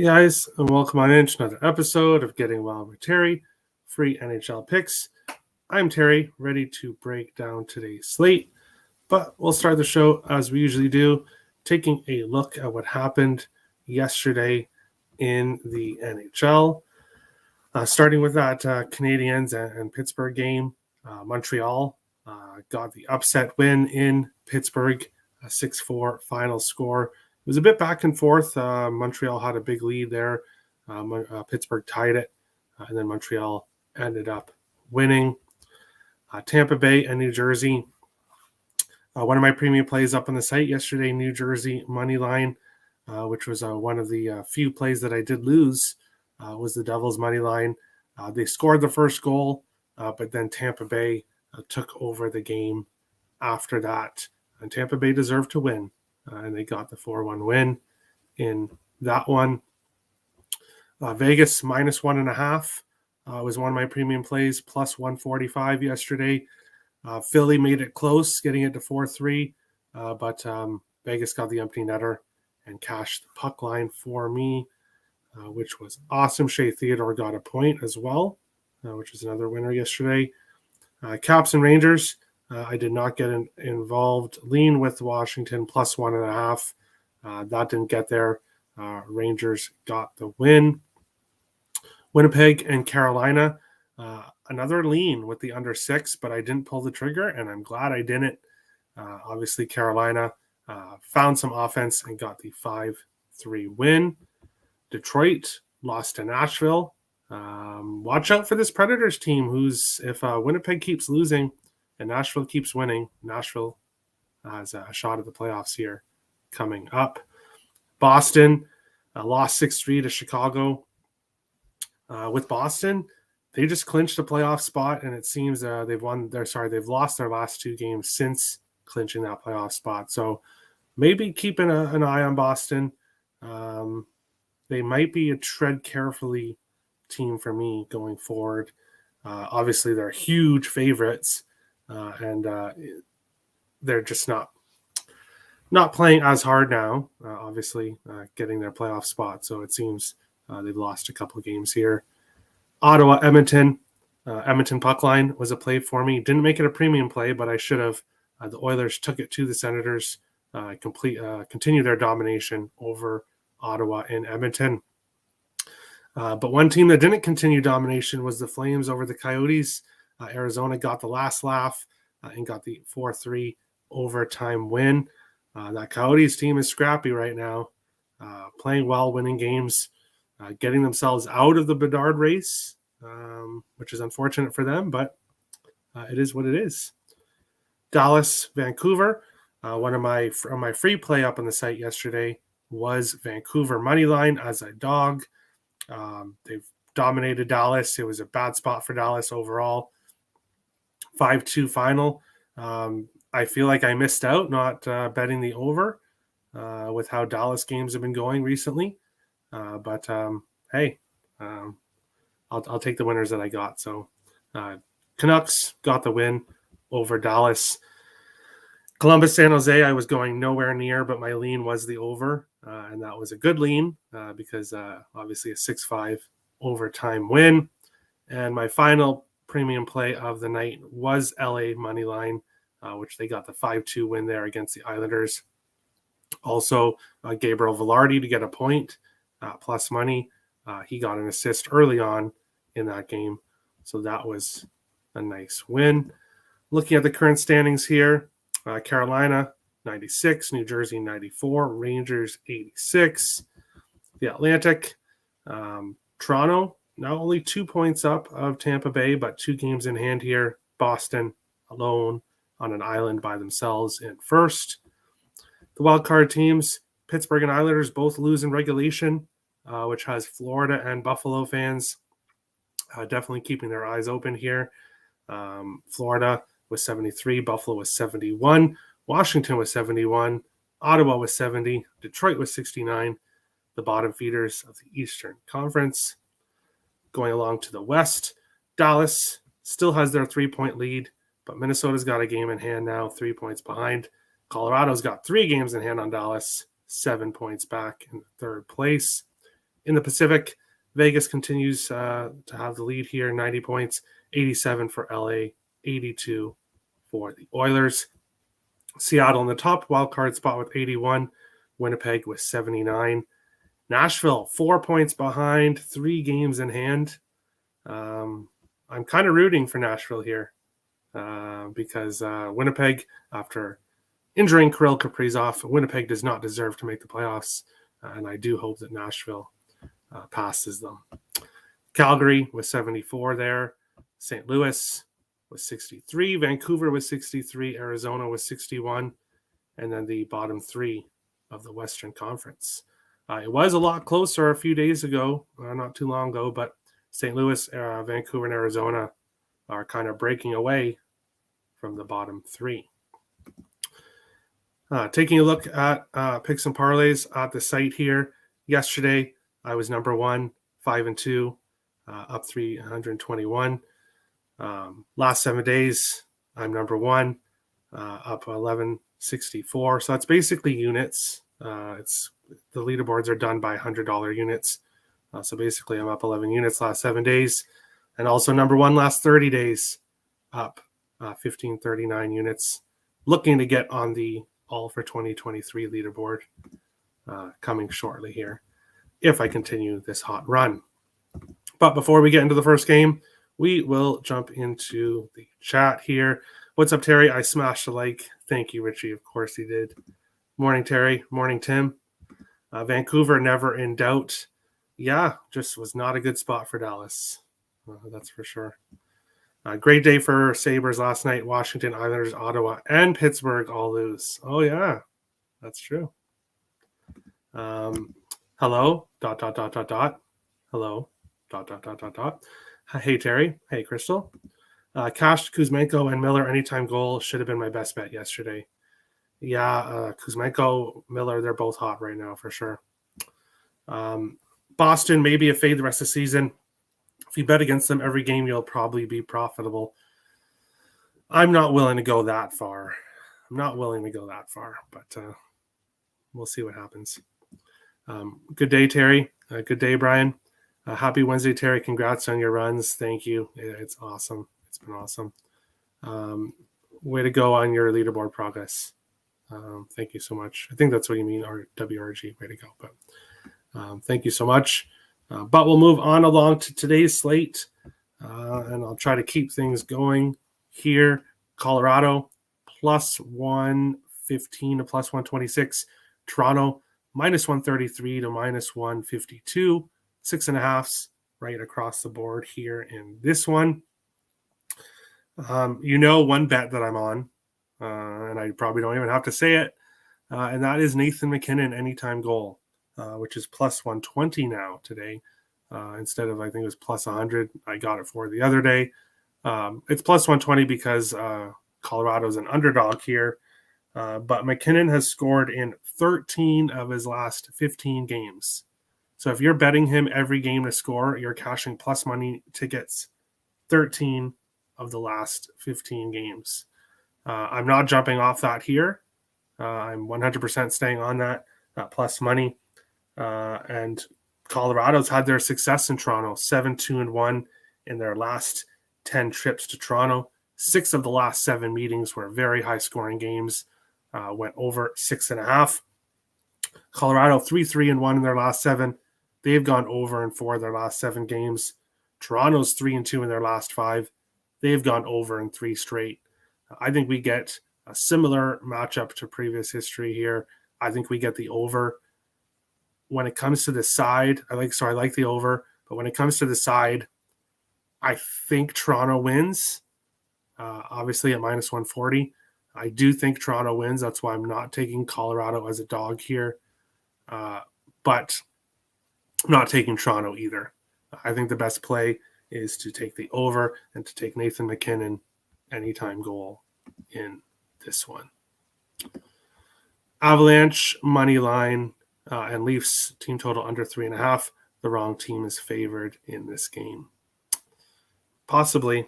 guys, and welcome on in to another episode of Getting Wild with Terry, free NHL picks. I'm Terry, ready to break down today's slate, but we'll start the show as we usually do, taking a look at what happened yesterday in the NHL. Starting with that Canadiens and Pittsburgh game, Montreal got the upset win in Pittsburgh, a 6-4 final score. It was a bit back and forth. Montreal had a big lead there. Pittsburgh tied it, and then Montreal ended up winning. Tampa Bay and New Jersey. One of my premium plays up on the site yesterday, New Jersey money line, which was one of the few plays that I did lose, was the Devils money line. They scored the first goal, but then Tampa Bay took over the game after that. And Tampa Bay deserved to win, and they got the 4-1 win in that one. Vegas minus 1.5 was one of my premium plays, plus 145 yesterday. Philly made it close, getting it to 4-3, but Vegas got the empty netter and cashed the puck line for me, which was awesome. Shea Theodore got a point as well, which was another winner yesterday. Caps and Rangers, I did not get involved. Lean with Washington, plus 1.5. That didn't get there. Rangers got the win. Winnipeg and Carolina, another lean with the under 6, but I didn't pull the trigger, and I'm glad I didn't. Obviously, Carolina found some offense and got the 5-3 win. Detroit lost to Nashville. Watch out for this Predators team, who's, if Winnipeg keeps losing and Nashville keeps winning, Nashville has a shot at the playoffs here coming up. Boston lost 6-3 to Chicago. With Boston, they just clinched a playoff spot, and it seems they've lost their last 2 games since clinching that playoff spot. So maybe keeping an eye on Boston. They might be a tread carefully team for me going forward. Obviously, they're huge favorites, and they're just not playing as hard now. Obviously, getting their playoff spot. So it seems they've lost a couple of games here. Ottawa, Edmonton. Edmonton puck line was a play for me. Didn't make it a premium play, but I should have. The Oilers took it to the Senators, continue their domination over Ottawa and Edmonton. But one team that didn't continue domination was the Flames over the Coyotes. Arizona got the last laugh and got the 4-3 overtime win. That Coyotes team is scrappy right now, playing well, winning games, getting themselves out of the Bedard race, which is unfortunate for them, but it is what it is. Dallas, Vancouver. One of my free play up on the site yesterday was Vancouver money line as a dog. They've dominated Dallas. It was a bad spot for Dallas overall. 5-2 final. I feel like I missed out not betting the over with how Dallas games have been going recently. But hey, I'll take the winners that I got. So Canucks got the win over Dallas. Columbus, San Jose, I was going nowhere near, but my lean was the over, and that was a good lean because obviously a 6-5 overtime win. And my final premium play of the night was LA money line, which they got the 5-2 win there against the Islanders. Also, Gabriel Velarde to get a point, plus money. He got an assist early on in that game, so that was a nice win. Looking at the current standings here, Carolina 96, New Jersey 94, Rangers 86. The Atlantic, Toronto not only 2 points up of Tampa Bay, but 2 games in hand here. Boston alone on an island by themselves in first. The wild card teams, Pittsburgh and Islanders both lose in regulation, which has Florida and Buffalo fans definitely keeping their eyes open here. Florida was 73, Buffalo was 71, Washington was 71, Ottawa was 70, Detroit was 69, the bottom feeders of the Eastern Conference. Going along to the West, Dallas still has their 3-point lead, but Minnesota's got a game in hand now, 3 points behind. Colorado's got 3 games in hand on Dallas, 7 points back in third place. In the Pacific, Vegas continues to have the lead here, 90 points, 87 for LA, 82 for the Oilers. Seattle in the top wildcard spot with 81, Winnipeg with 79. Nashville, 4 points behind, 3 games in hand. I'm kind of rooting for Nashville here because Winnipeg, after injuring Kirill Kaprizov, Winnipeg does not deserve to make the playoffs, and I do hope that Nashville passes them. Calgary with 74 there. St. Louis with 63. Vancouver with 63. Arizona with 61. And then the bottom 3 of the Western Conference. It was a lot closer a few days ago, not too long ago, but St. Louis, Vancouver, and Arizona are kind of breaking away from the bottom 3. Taking a look at picks and parlays at the site here. Yesterday, I was number 1, 5-2, up 321. Last 7 days, I'm number 1, up 1164. So that's basically units. It's the leaderboards are done by $100 units. So basically, I'm up 11 units last 7 days, and also number 1 last 30 days, up 1539 units. Looking to get on the All for 2023 leaderboard coming shortly here, if I continue this hot run. But before we get into the first game, we will jump into the chat here. What's up, Terry? I smashed a like. Thank you, Richie. Of course he did. Morning, Terry. Morning, Tim. Vancouver, never in doubt. Yeah, just was not a good spot for Dallas. That's for sure. Great day for Sabres last night. Washington, Islanders, Ottawa, and Pittsburgh all lose. Oh, yeah, that's true. Hello, ... Hello, ... Hey, Terry. Hey, Crystal. Cash, Kuzmenko, and Miller anytime goal should have been my best bet yesterday. Yeah, Kuzmenko, Miller, they're both hot right now for sure. Boston, maybe a fade the rest of the season. If you bet against them every game, you'll probably be profitable. I'm not willing to go that far. But we'll see what happens. Good day, Terry. Good day, Brian. Happy Wednesday, Terry. Congrats on your runs. Thank you. It's awesome. It's been awesome. Way to go on your leaderboard progress. Thank you so much. I think that's what you mean, WRG. Way to go. But thank you so much. But we'll move on along to today's slate, and I'll try to keep things going here. Colorado, plus 115 to plus 126. Toronto, minus 133 to minus 152. 6.5s right across the board here in this one. One bet that I'm on, and I probably don't even have to say it, and that is Nathan MacKinnon anytime goal, which is plus 120 now today, instead of, I think it was plus 100. I got it for the other day. It's plus 120 because Colorado's an underdog here, but MacKinnon has scored in 13 of his last 15 games. So if you're betting him every game to score, you're cashing plus money tickets 13 of the last 15 games. I'm not jumping off that here. I'm 100% staying on that plus money. And Colorado's had their success in Toronto, 7-2-1 in their last 10 trips to Toronto. 6 of the last 7 meetings were very high-scoring games, went over 6.5. Colorado 3-3-1 in their last 7. They've gone over in 4 of their last 7 games. Toronto's 3-2 in their last 5. They've gone over in 3 straight. I think we get a similar matchup to previous history here. I think we get the over. When it comes to the side, I like the over, but when it comes to the side, I think Toronto wins. Obviously at minus 140. I do think Toronto wins. That's why I'm not taking Colorado as a dog here. But I'm not taking Toronto either. I think the best play is to take the over and to take Nathan MacKinnon anytime goal in this one. Avalanche, money line, and Leafs team total under 3.5. The wrong team is favored in this game. Possibly.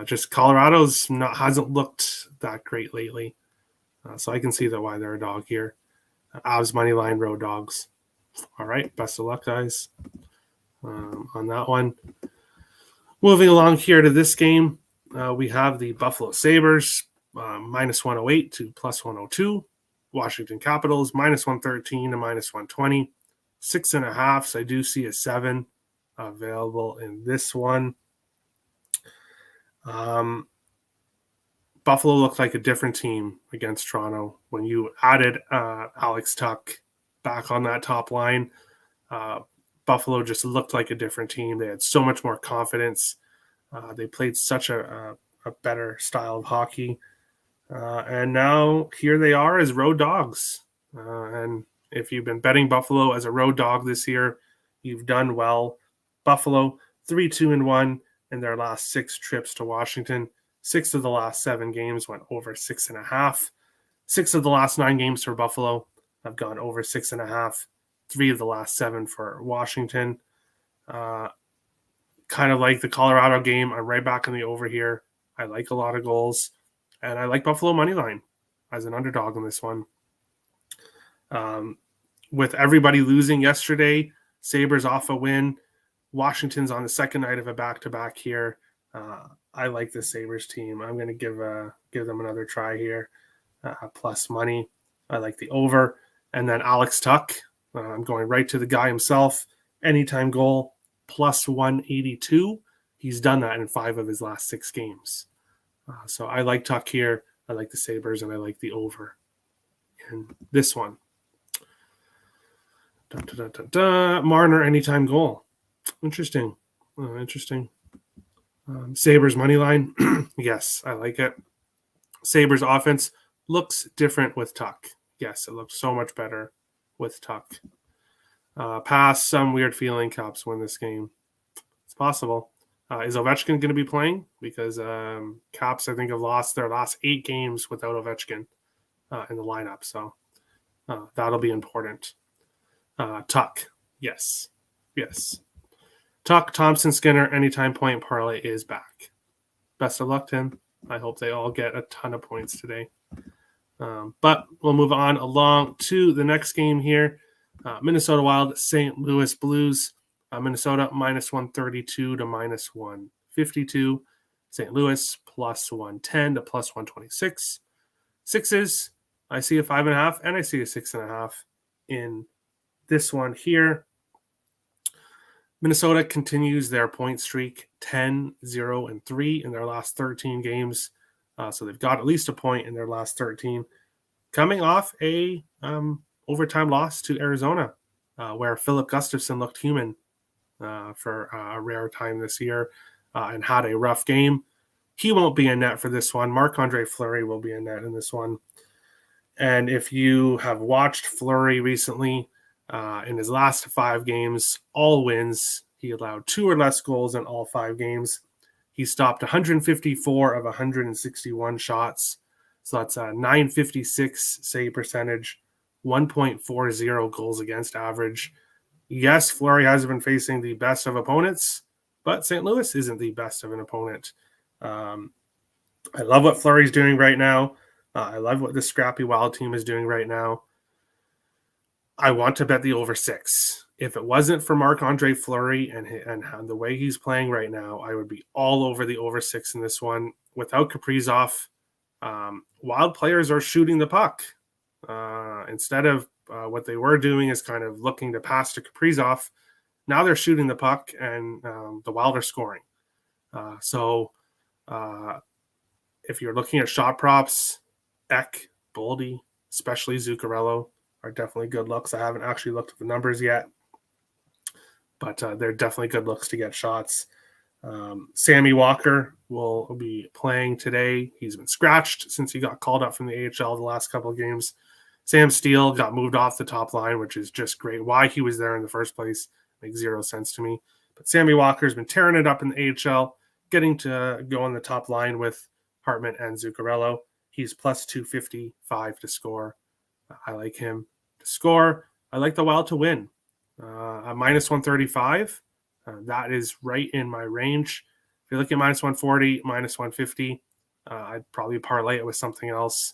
Just Colorado's hasn't looked that great lately. So I can see why they're a dog here. Avs money line, road dogs. All right, best of luck, guys, on that one. Moving along here to this game, we have the Buffalo Sabres minus 108 to plus 102. Washington Capitals minus 113 to minus 120. 6.5. So I do see a 7 available in this one. Buffalo looked like a different team against Toronto when you added Alex Tuch back on that top line. Buffalo just looked like a different team. They had so much more confidence. They played such a better style of hockey. And now here they are as road dogs. And if you've been betting Buffalo as a road dog this year, you've done well. Buffalo 3-2-1 in their last 6 trips to Washington. 6 of the last 7 games went over 6.5. 6 of the last 9 games for Buffalo have gone over 6.5. 3 of the last 7 for Washington. Kind of like the Colorado game. I'm right back in the over here. I like a lot of goals. And I like Buffalo money line as an underdog in this one. With everybody losing yesterday, Sabres off a win. Washington's on the second night of a back-to-back here. I like the Sabres team. I'm going to give them another try here. Plus money. I like the over. And then Alex Tuch. I'm going right to the guy himself. Anytime goal, plus 182. He's done that in 5 of his last 6 games. So I like Tuch here. I like the Sabres, and I like the over in this one. Marner anytime goal. Interesting. Sabres money line. Yes, I like it. Sabres offense looks different with Tuch. Yes, it looks so much better with Tuch. Pass, some weird feeling Caps win this game. It's possible. Is Ovechkin going to be playing? Because Caps, I think, have lost their last 8 games without Ovechkin in the lineup. So that'll be important. Tuch, yes. Tuch, Thompson, Skinner, anytime point parlay is back. Best of luck to him. I hope they all get a ton of points today. But we'll move on along to the next game here. Minnesota Wild, St. Louis Blues. Minnesota minus 132 to minus 152. St. Louis plus 110 to plus 126. Sixes, I see a 5.5 and I see a 6.5 in this one here. Minnesota continues their point streak 10-0-3 in their last 13 games. So they've got at least a point in their last 13. Coming off a overtime loss to Arizona, where Philip Gustafson looked human for a rare time this year and had a rough game. He won't be in net for this one. Marc-Andre Fleury will be in net in this one. And if you have watched Fleury recently, in his last 5 games, all wins. He allowed 2 or less goals in all 5 games. He stopped 154 of 161 shots. So that's a 956 save percentage, 1.40 goals against average. Yes, Fleury has been facing the best of opponents, but St. Louis isn't the best of an opponent. I love what Fleury's doing right now. I love what the scrappy Wild team is doing right now. I want to bet the over 6. If it wasn't for Marc-Andre Fleury and the way he's playing right now, I would be all over the over 6 in this one. Without Kaprizov, Wild players are shooting the puck. Instead of what they were doing is kind of looking to pass to Kaprizov, now they're shooting the puck and the Wild are scoring. So if you're looking at shot props, Ek, Boldy, especially Zuccarello, are definitely good looks. I haven't actually looked at the numbers yet, but they're definitely good looks to get shots. Sammy Walker will be playing today. He's been scratched since he got called up from the AHL the last couple of games. Sam Steele got moved off the top line, which is just great. Why he was there in the first place makes 0 sense to me. But Sammy Walker's been tearing it up in the AHL, getting to go on the top line with Hartman and Zuccarello. He's plus 255 to score. I like him to score. I like the Wild to win. At minus 135, that is right in my range. If you're looking at minus 140, minus 150, I'd probably parlay it with something else.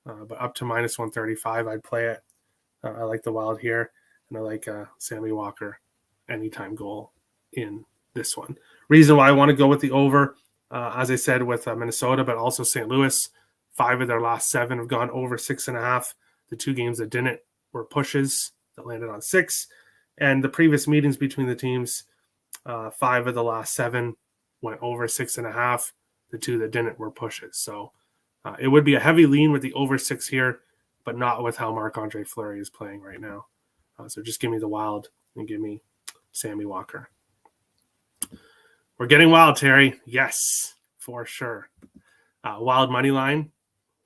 But up to minus 135, I'd play it. I like the Wild here, and I like Sammy Walker anytime goal in this one. Reason why I want to go with the over, as I said, with Minnesota, but also St. Louis. 5 of their last 7 have gone over 6.5. The 2 games that didn't were pushes that landed on 6. And the previous meetings between the teams, 5 of the last 7 went over 6.5. The 2 that didn't were pushes. So it would be a heavy lean with the over 6 here, but not with how Marc-Andre Fleury is playing right now. So just give me the Wild and give me Sammy Walker. We're getting wild, Terry. Yes, for sure. Wild money line.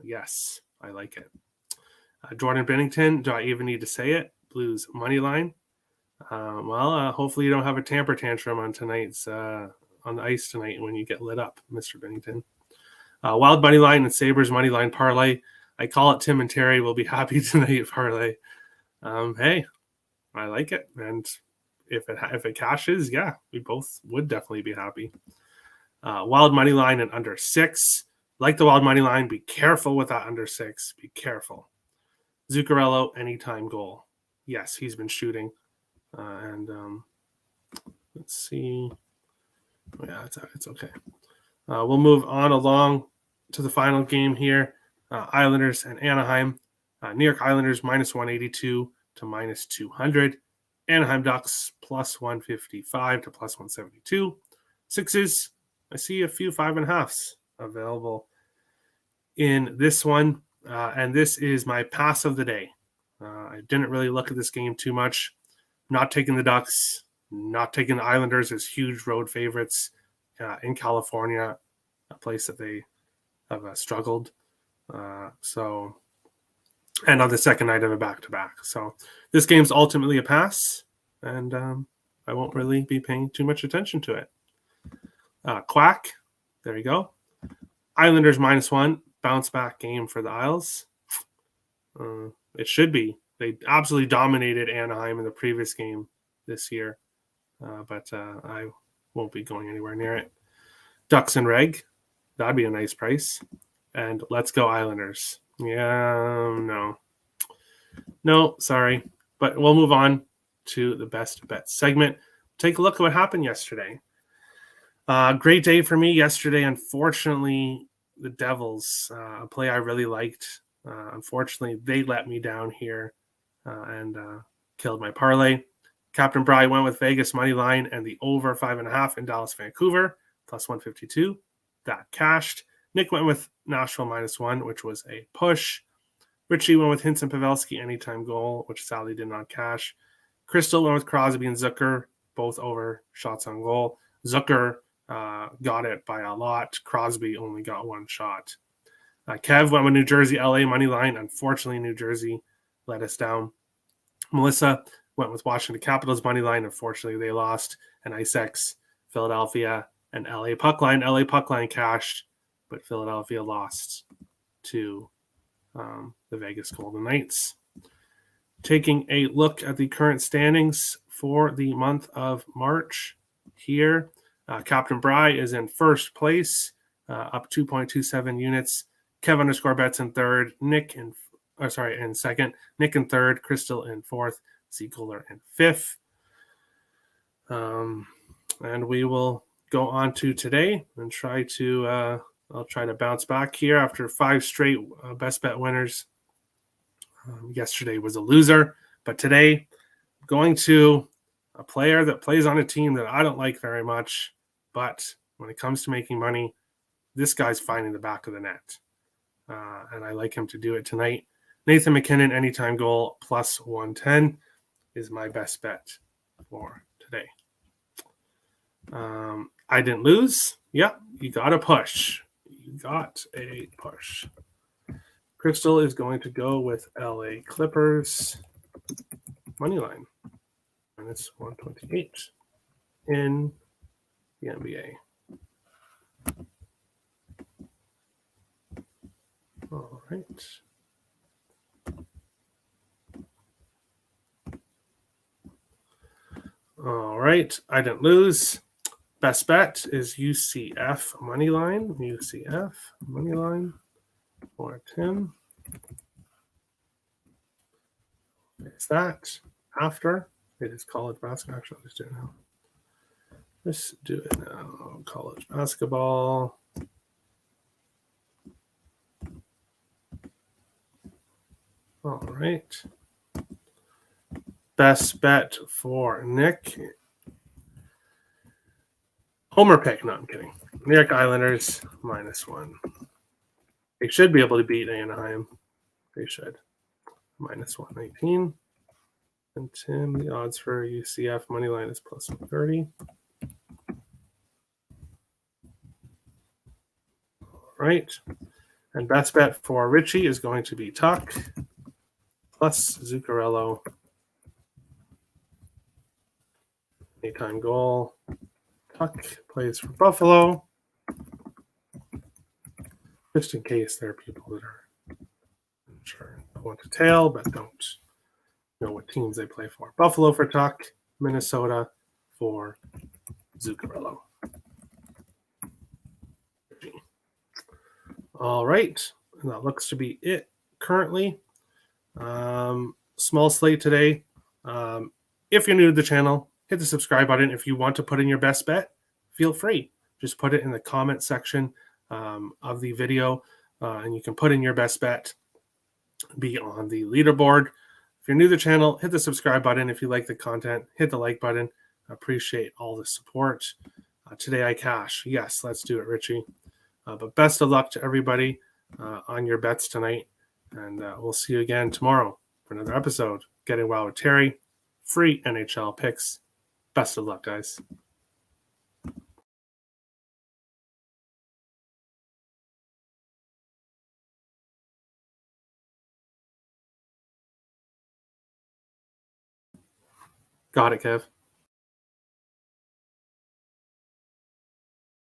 Yes, I like it. Jordan Binnington. Do I even need to say it? Blues money line. Hopefully you don't have a temper tantrum on tonight's on the ice tonight when you get lit up, Mr. Binnington. Wild money line and Sabres money line parlay. I call it Tim and Terry will be happy tonight parlay. Hey, I like it, and if it cashes, yeah, we both would definitely be happy. Wild money line and under 6. Like the wild money line, be careful with that under 6. Be careful. Zuccarello anytime goal. Yes, he's been shooting, and let's see. Yeah, it's okay. We'll move on along to the final game here. Islanders and Anaheim. New York Islanders minus 182 to minus 200. Anaheim Ducks plus 155 to plus 172. Sixes, I see a few 5.5s available in this one. And this is my pass of the day. I didn't really look at this game too much. Not taking the Ducks, not taking the Islanders as huge road favorites in California, a place that they have struggled. And on the second night of a back-to-back. So this game's ultimately a pass, and I won't really be paying too much attention to it. Quack, there you go. Islanders -1, bounce back game for the Isles. It should be. They absolutely dominated Anaheim in the previous game this year, but I won't be going anywhere near it. Ducks and Reg, that'd be a nice price. And let's go Islanders. Yeah, no, sorry. But we'll move on to the best bet segment. Take a look at what happened yesterday. Great day for me yesterday. Unfortunately, the Devils, a play I really liked. Unfortunately, they let me down here and killed my parlay. Captain Bry went with Vegas money line and the over 5.5 in Dallas, Vancouver, plus 152. That cashed. Nick went with Nashville -1, which was a push. Richie went with Hinson Pavelski anytime goal, which sadly did not cash. Crystal went with Crosby and Zucker, both over shots on goal. Zucker got it by a lot. Crosby only got 1 shot. Kev went with New Jersey, LA money line. Unfortunately, New Jersey let us down. Melissa went with Washington Capitals money line. Unfortunately, they lost. And IceX, Philadelphia, and LA puck line. LA puck line cashed, but Philadelphia lost to the Vegas Golden Knights. Taking a look at the current standings for the month of March here. Captain Bry is in first place, up 2.27 units. Kev _bets in third. In second. Nick in third. Crystal in fourth. Ziegler in fifth. And we will go on to today and try to I'll try to bounce back here after 5 straight best bet winners. Yesterday was a loser, but today I'm going to a player that plays on a team that I don't like very much, but when it comes to making money, this guy's finding the back of the net, and I like him to do it tonight. Nathan McKinnon anytime goal plus 110 is my best bet for today. I didn't lose. Yep, you got a push. Crystal is going to go with LA Clippers money line. And it's 128 in the NBA. All right. All right. I didn't lose. Best bet is UCF money line. UCF money line for Tim. Is that after? It is college basketball. Actually, I'll just do it now. Let's do it now. College basketball. All right. Best bet for Nick. Homer pick. No, I'm kidding. New York Islanders -1. They should be able to beat Anaheim. They should. -119. And Tim, the odds for UCF money line is +130. All right. And best bet for Richie is going to be Tuck plus Zuccarello. Anytime goal. Tuck plays for Buffalo. Just in case there are people that are sure want to tail but don't know what teams they play for. Buffalo for Tuck, Minnesota for Zuccarello. All right. And that looks to be it currently. Small slate today. If you're new to the channel, hit the subscribe button. If you want to put in your best bet, feel free. Just put it in the comment section of the video, and you can put in your best bet, be on the leaderboard. If you're new to the channel, hit the subscribe button. If you like the content, hit the like button. I appreciate all the support. Today I cash. Yes, let's do it, Richie. But best of luck to everybody on your bets tonight. And we'll see you again tomorrow for another episode. Getting Wild with Terry. Free NHL picks. Best of luck, guys. Got it, Kev.